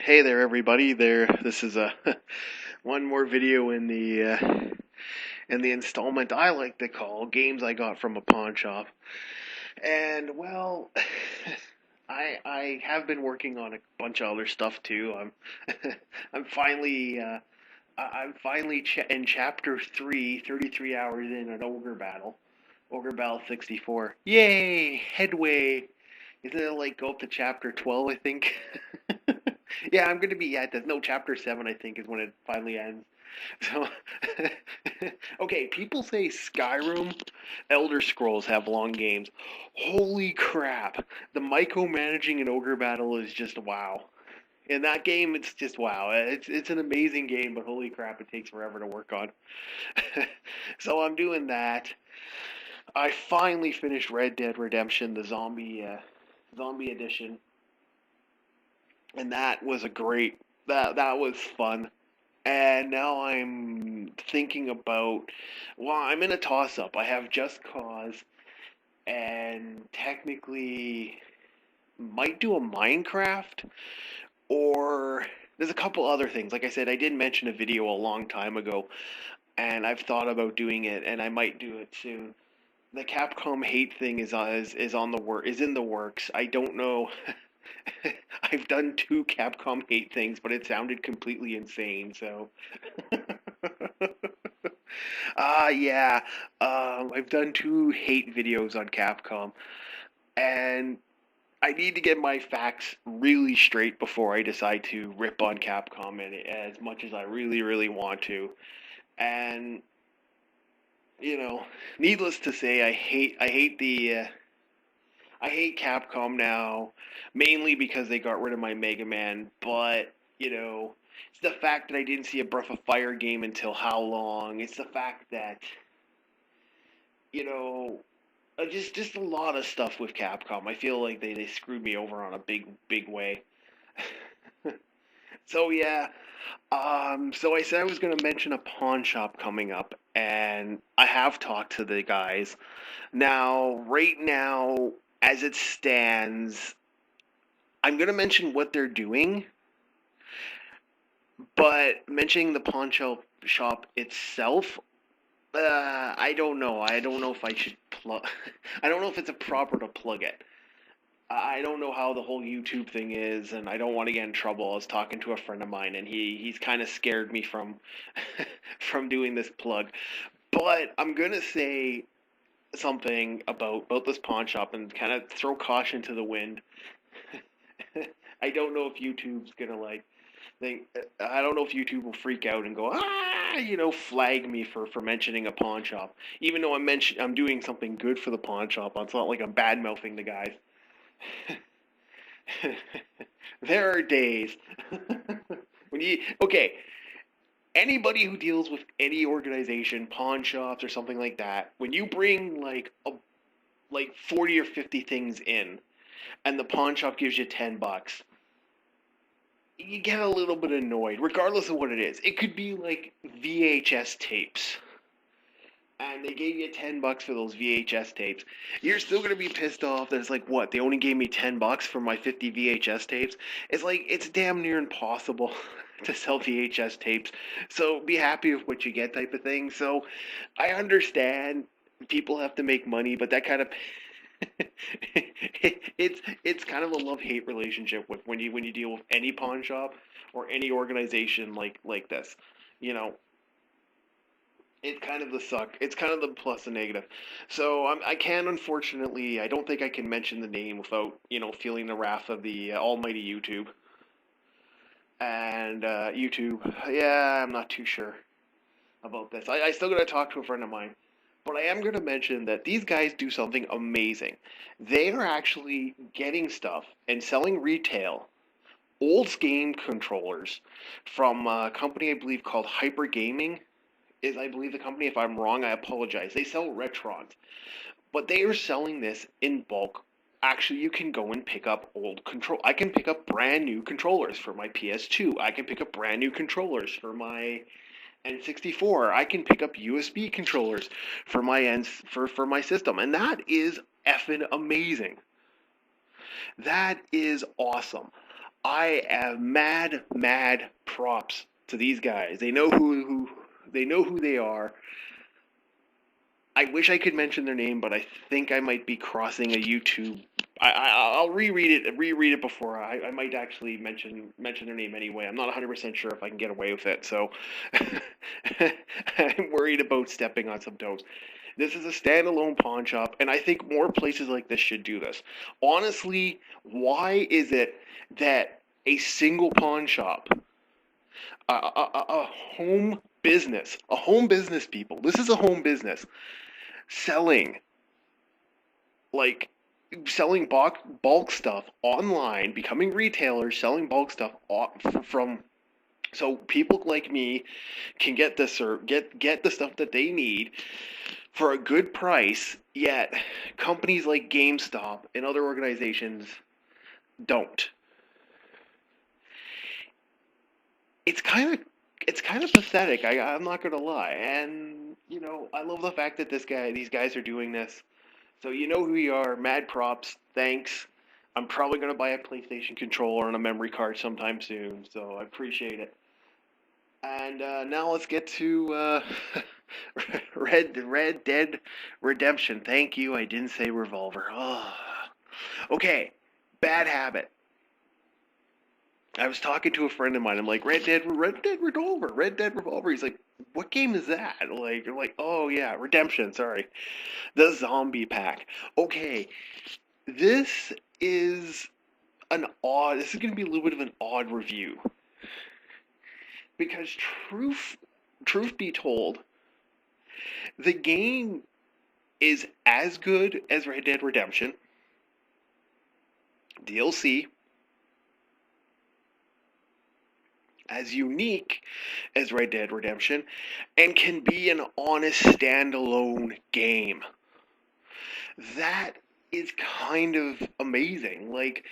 Hey there, everybody. This is a one more video in the installment I like to call games I got from a pawn shop. And well, I have been working on a bunch of other stuff too. I'm finally I'm finally in chapter 3, 33 hours in an Ogre Battle 64. Yay, headway. Isn't it like go up to chapter 12, I think? Yeah, I'm gonna be at this. No, chapter 7, I think, is when it finally ends. So, okay, people say Skyrim, Elder Scrolls have long games. Holy crap! The micromanaging in Ogre Battle is just wow. In that game, it's just wow. It's an amazing game, but holy crap, it takes forever to work on. So I'm doing that. I finally finished Red Dead Redemption, the zombie edition, and that was a great that was fun. And now I'm thinking about, well, I'm in a toss up. I have Just Cause and technically might do a Minecraft, or there's a couple other things. Like I said, I did mention a video a long time ago, and I've thought about doing it, and I might do it soon. The Capcom hate thing is in the works. I don't know. I've done two Capcom hate things, but it sounded completely insane. So, yeah, I've done two hate videos on Capcom, and I need to get my facts really straight before I decide to rip on Capcom as much as I really, really want to. And you know, needless to say, I hate Capcom now, mainly because they got rid of my Mega Man. But it's the fact that I didn't see a Breath of Fire game until how long? It's the fact that you know, just a lot of stuff with Capcom. I feel like they screwed me over on a big way. So yeah, so I said I was gonna mention a pawn shop coming up, and I have talked to the guys. Now, right now, as it stands, I'm gonna mention what they're doing, but mentioning the shop itself, I don't know. I don't know if I should plug. I don't know if it's a proper to plug it. I don't know how the whole YouTube thing is, and I don't want to get in trouble. I was talking to a friend of mine, and he's kind of scared me from from doing this plug. But I'm gonna say something about this pawn shop and kind of throw caution to the wind. I don't know if YouTube's gonna like think. I don't know if YouTube will freak out and go flag me for mentioning a pawn shop, even though I'm doing something good for the pawn shop. It's not like I'm bad mouthing the guys. There are days when you okay. Anybody who deals with any organization, pawn shops or something like that, when you bring like 40 or 50 things in, and the pawn shop gives you $10, you get a little bit annoyed, regardless of what it is. It could be like VHS tapes, and they gave you $10 for those VHS tapes. You're still gonna be pissed off that it's like, what? They only gave me $10 for my 50 VHS tapes. It's like it's damn near impossible to sell VHS tapes. So be happy with what you get, type of thing. So I understand people have to make money, but that kind of it's kind of a love hate relationship with when you deal with any pawn shop or any organization like this. You know, it's kind of the suck. It's kind of the plus and negative. So I can unfortunately I don't think I can mention the name without feeling the wrath of the almighty YouTube. And YouTube, yeah, I'm not too sure about this. I still gotta talk to a friend of mine. But I am going to mention that these guys do something amazing. They are actually getting stuff and selling retail old game controllers from a company I believe called Hyper Gaming. Is I believe the company. If I'm wrong, I apologize. They sell Retrons, but they are selling this in bulk. Actually, you can go and pick up old control. I can pick up brand new controllers for my PS2. I can pick up brand new controllers for my N64. I can pick up USB controllers for my for my system, and that is effing amazing. That is awesome. I am mad props to these guys. They know who they are. I wish I could mention their name, but I think I might be crossing a YouTube. I'll reread it before I might actually mention their name anyway. I'm not 100% sure if I can get away with it, so I'm worried about stepping on some toes. This is a standalone pawn shop, and I think more places like this should do this. Honestly, why is it that a single pawn shop, a home business, people, this is a home business, selling like selling bulk stuff online, becoming retailers, selling bulk stuff from so people like me can get this or get the stuff that they need for a good price, yet companies like GameStop and other organizations don't. It's kind of pathetic. I'm not gonna lie, and I love the fact that these guys are doing this. So you know who you are. Mad props. Thanks. I'm probably gonna buy a PlayStation controller and a memory card sometime soon. So I appreciate it. And now let's get to Red Dead Redemption. Thank you. I didn't say Revolver. Oh. Okay. Bad habit. I was talking to a friend of mine. I'm like, Red Dead Revolver, Red Dead Revolver. He's like, what game is that? Like, you're like, oh yeah, Redemption. Sorry, the zombie pack. Okay, this is This is going to be a little bit of an odd review because truth be told, the game is as good as Red Dead Redemption. DLC, as unique as Red Dead Redemption, and can be an honest standalone game. That is kind of amazing. Like,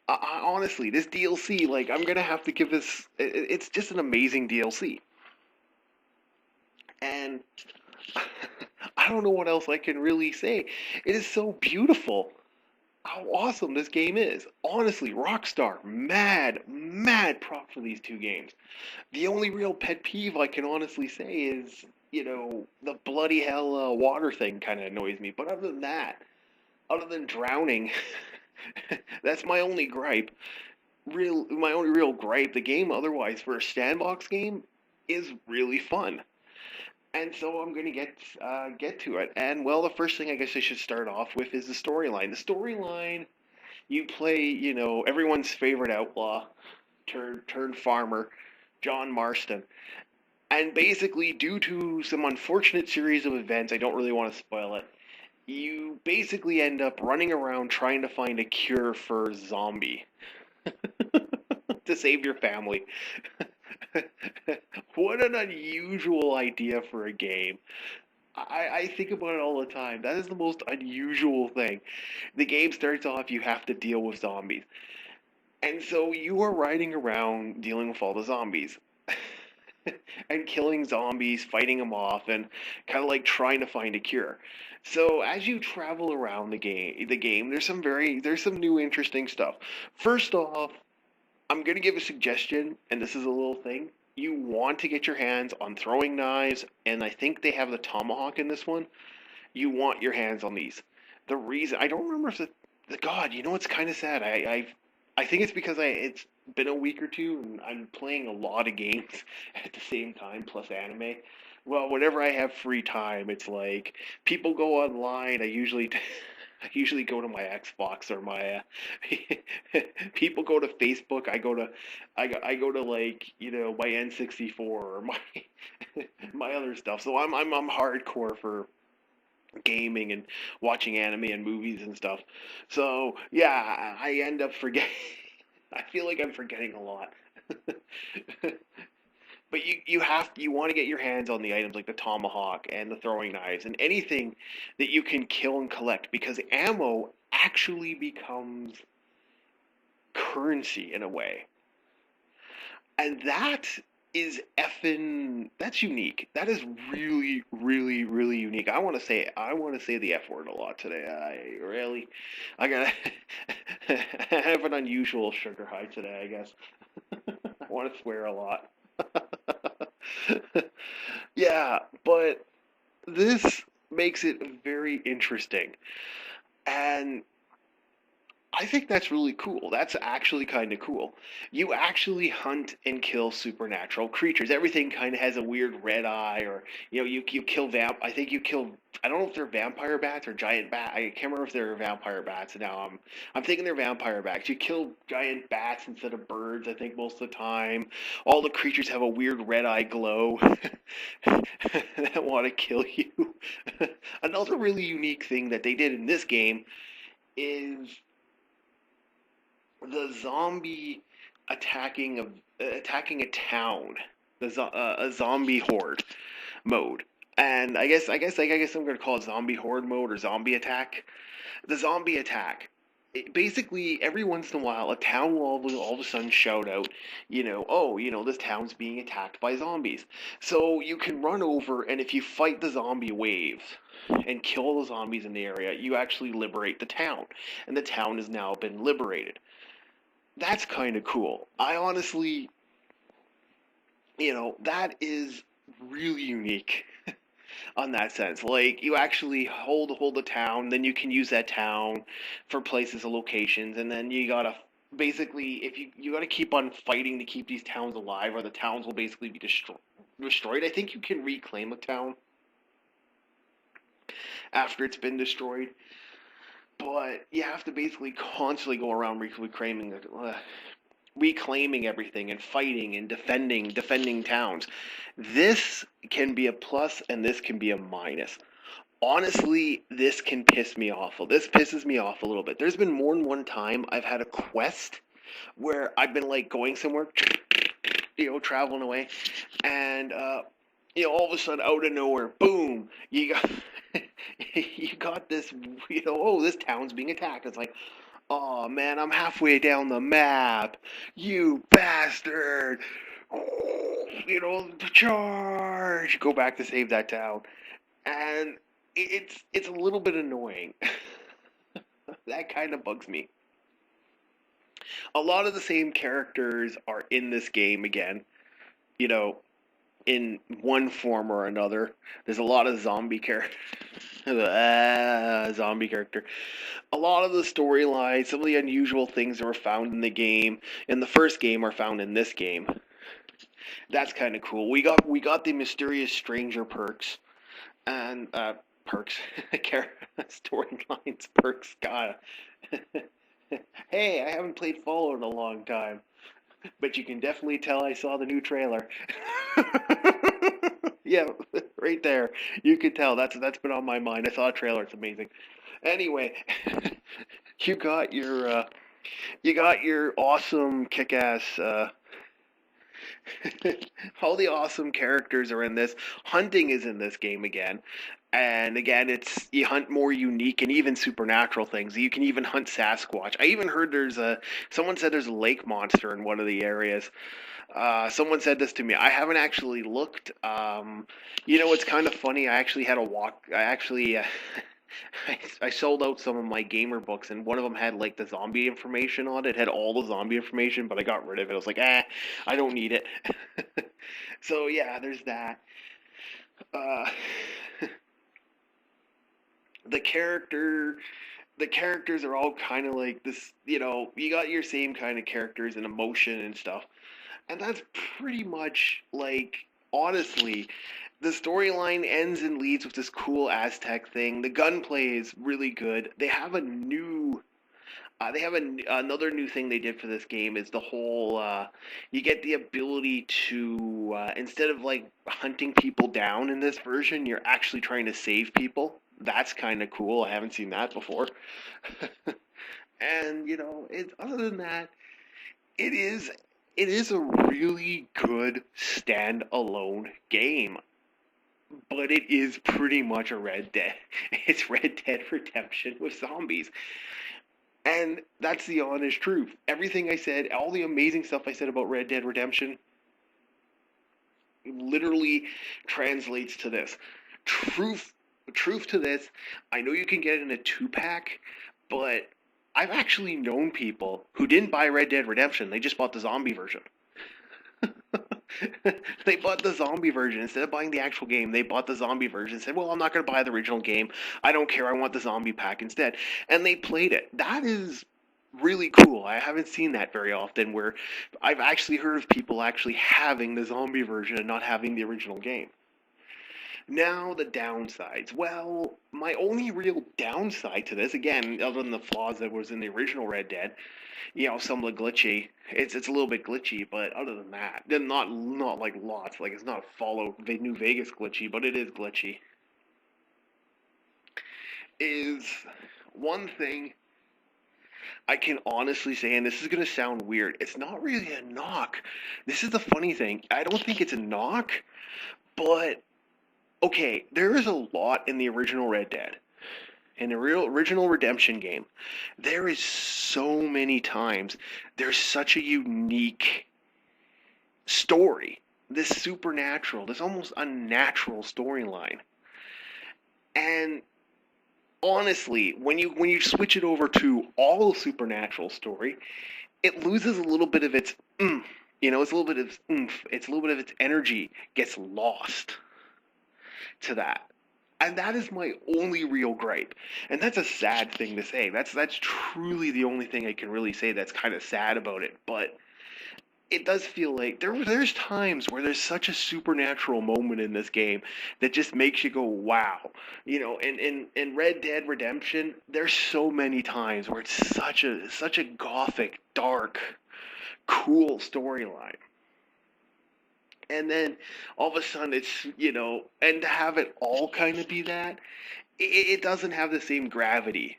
honestly, this DLC, like, I'm gonna have to give this. It's just an amazing DLC, and I don't know what else I can really say. It is so beautiful. How awesome this game is. Honestly, Rockstar, mad prop for these two games. The only real pet peeve I can honestly say is, the bloody hell water thing kind of annoys me. But other than that, other than drowning, that's my only gripe. My only real gripe. The game, otherwise, for a sandbox game, is really fun. And so I'm going to get to it. And well, the first thing I guess I should start off with is the storyline. The storyline, you play, everyone's favorite outlaw, turned farmer, John Marston. And basically, due to some unfortunate series of events, I don't really want to spoil it, you basically end up running around trying to find a cure for zombie to save your family. What an unusual idea for a game. I think about it all the time. That is the most unusual thing. The game starts off, you have to deal with zombies. And so you are riding around dealing with all the zombies. And killing zombies, fighting them off, and kind of like trying to find a cure. So as you travel around the game, there's some new interesting stuff. First off, I'm gonna give a suggestion, and this is a little thing. You want to get your hands on throwing knives, and I think they have the tomahawk in this one. You want your hands on these. The reason I don't remember if the God, it's kind of sad. I think it's because it's been a week or two, and I'm playing a lot of games at the same time, plus anime. Well, whenever I have free time, it's like people go online. I usually go to my Xbox or my people go to Facebook. I go to like my N64 or my my other stuff. So I'm hardcore for gaming and watching anime and movies and stuff. So yeah, I end up forgetting. I feel like I'm forgetting a lot. But you want to get your hands on the items like the tomahawk and the throwing knives and anything that you can kill and collect because ammo actually becomes currency in a way. And that's unique. That is really, really, really unique. I want to say the F word a lot today. I gotta I have an unusual sugar high today, I guess. I want to swear a lot. Yeah, but this makes it very interesting. And I think that's really cool. That's actually kind of cool. You actually hunt and kill supernatural creatures. Everything kind of has a weird red eye, or you kill vamp. I think you kill. I don't know if they're vampire bats or giant bat. I can't remember if they're vampire bats. Now I'm thinking they're vampire bats. You kill giant bats instead of birds. I think most of the time, all the creatures have a weird red eye glow that want to kill you. Another really unique thing that they did in this game is the zombie attacking a town, a zombie horde mode. And I guess I'm gonna call it zombie horde mode or zombie attack. The zombie attack. Basically, every once in a while, a town will all of a sudden shout out, oh, this town's being attacked by zombies. So you can run over, and if you fight the zombie waves and kill the zombies in the area, you actually liberate the town. And the town has now been liberated. That's kind of cool. I honestly, that is really unique on that sense. Like you actually hold the town, then you can use that town for places and locations, and then you gotta basically if you gotta keep on fighting to keep these towns alive, or the towns will basically be destroyed. I think you can reclaim a town after it's been destroyed, but you have to basically constantly go around reclaiming everything and fighting and defending towns. This can be a plus and this can be a minus. Honestly, this can piss me off. This pisses me off a little bit. There's been more than one time I've had a quest where I've been like going somewhere, traveling away, and all of a sudden out of nowhere, boom, you got you got this, oh, this town's being attacked. It's like, oh man, I'm halfway down the map. You bastard. Oh, charge. Go back to save that town. And it's a little bit annoying. That kind of bugs me. A lot of the same characters are in this game again, you know, in one form or another. There's a lot of zombie characters. Zombie character. A lot of the storylines, some of the unusual things that were found in the game, in the first game, are found in this game. That's kind of cool. We got the mysterious stranger perks and perks, storylines perks. God, hey, I haven't played Fallout in a long time, but you can definitely tell I saw the new trailer. Yeah, right there. You could tell that's been on my mind. I saw a trailer. It's amazing. Anyway, you got your uh, you got your awesome kick-ass. All the awesome characters are in this. Hunting is in this game again. And again, it's you hunt more unique and even supernatural things. You can even hunt Sasquatch. I even heard someone said there's a lake monster in one of the areas. Someone said this to me. I haven't actually looked. It's kind of funny. I actually had a walk. I actually I sold out some of my gamer books, and one of them had like the zombie information on it. It had all the zombie information, but I got rid of it. I was like, I don't need it. So yeah, there's that. Uh, the character, the characters are all kind of like this. You got your same kind of characters and emotion and stuff, and that's pretty much like honestly the storyline ends and leads with this cool Aztec thing. The gunplay is really good. Another new thing they did for this game is the whole you get the ability to instead of like hunting people down in this version, you're actually trying to save people. That's kind of cool. I haven't seen that before. And other than that, it is it is a really good standalone game, but it is pretty much a Red Dead. It's Red Dead Redemption with zombies. And that's the honest truth. Everything I said, all the amazing stuff I said about Red Dead Redemption, literally translates to this. Truth to this, I know you can get it in a 2-pack, but I've actually known people who didn't buy Red Dead Redemption, they just bought the zombie version. They bought the zombie version. Instead of buying the actual game, they bought the zombie version and said, well, I'm not going to buy the original game. I don't care. I want the zombie pack instead. And they played it. That is really cool. I haven't seen that very often where I've actually heard of people actually having the zombie version and not having the original game. Now, the downsides. Well, my only real downside to this, again, other than the flaws that was in the original Red Dead, some of the glitchy. It's a little bit glitchy, but other than that, then not like lots. Like it's not Fallout New Vegas glitchy, but it is glitchy. Is one thing I can honestly say, and this is gonna sound weird. It's not really a knock. This is the funny thing. I don't think it's a knock, but okay, there is a lot in the original Red Dead. In the real original Redemption game, there is so many times there's such a unique story, this supernatural, this almost unnatural storyline. And honestly, when you switch it over to all supernatural story, it loses a little bit of its oomph. It's a little bit of its oomph. It's a little bit of its energy gets lost to that. And that is my only real gripe. And that's a sad thing to say. That's truly the only thing I can really say that's kind of sad about it. But it does feel like there's times where there's such a supernatural moment in this game that just makes you go, wow. In Red Dead Redemption, there's so many times where it's such a gothic, dark, cool storyline. And then all of a sudden and to have it all kind of be that, it doesn't have the same gravity.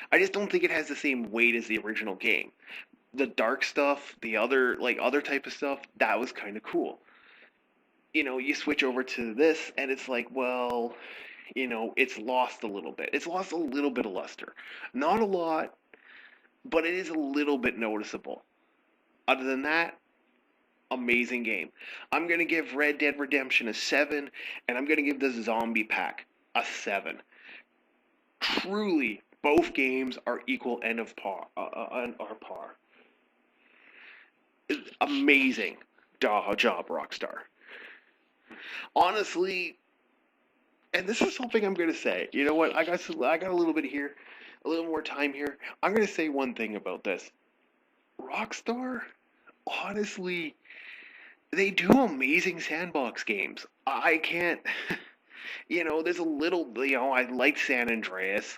I just don't think it has the same weight as the original game. The dark stuff, the other type of stuff, that was kind of cool. You switch over to this and it's like, well, it's lost a little bit. It's lost a little bit of luster. Not a lot, but it is a little bit noticeable. Other than that, amazing game. I'm going to give Red Dead Redemption a 7, and I'm going to give the Zombie Pack a 7. Truly, both games are equal end of par. Are par. Amazing job, Rockstar. Honestly, and this is something I'm going to say. You know what? I got a little bit here, a little more time here. I'm going to say one thing about this. Rockstar, honestly, they do amazing sandbox games. I can't, there's a little, I like San Andreas.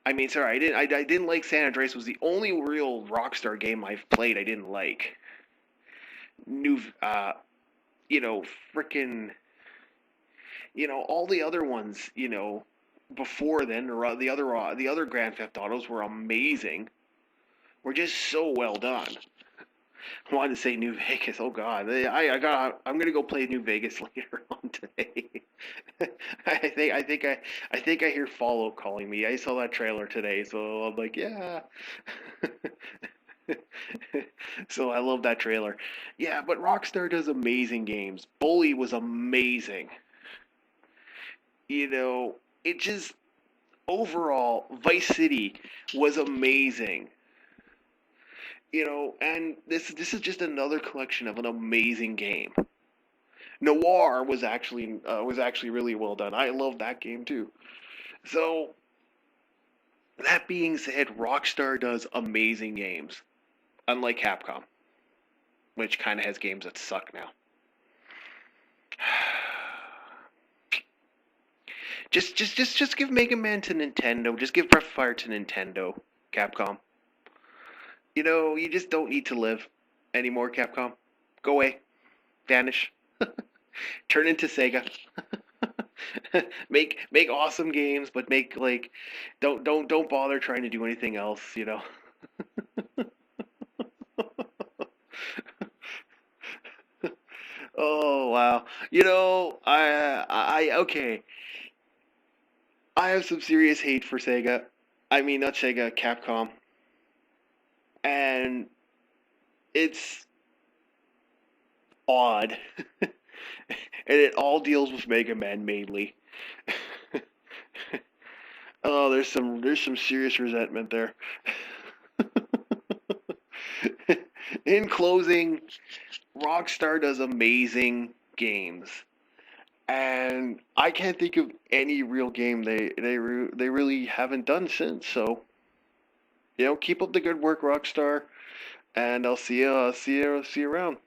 I didn't like San Andreas. It was the only real Rockstar game I've played I didn't like. New, frickin', all the other ones, before then, or the other Grand Theft Autos were amazing. Were just so well done. I wanted to say New Vegas. Oh God, I'm gonna go play New Vegas later on today. I think I hear Fallout calling me. I saw that trailer today, so I'm like, yeah. So I love that trailer. Yeah, but Rockstar does amazing games. Bully was amazing. It just overall Vice City was amazing. And this is just another collection of an amazing game. Noir was actually really well done. I love that game too. So that being said, Rockstar does amazing games, unlike Capcom, which kind of has games that suck now. Just give Mega Man to Nintendo. Just give Breath of Fire to Nintendo, Capcom. You just don't need to live anymore, Capcom. Go away. Vanish. Turn into Sega. make awesome games, but make don't bother trying to do anything else. Oh wow. Okay. I have some serious hate for Sega. I mean, not Sega, Capcom. And it's odd. And it all deals with Mega Man mainly. Oh, there's some serious resentment there. In closing, Rockstar does amazing games, and I can't think of any real game they really haven't done since. So, keep up the good work, Rockstar, and I'll see you around.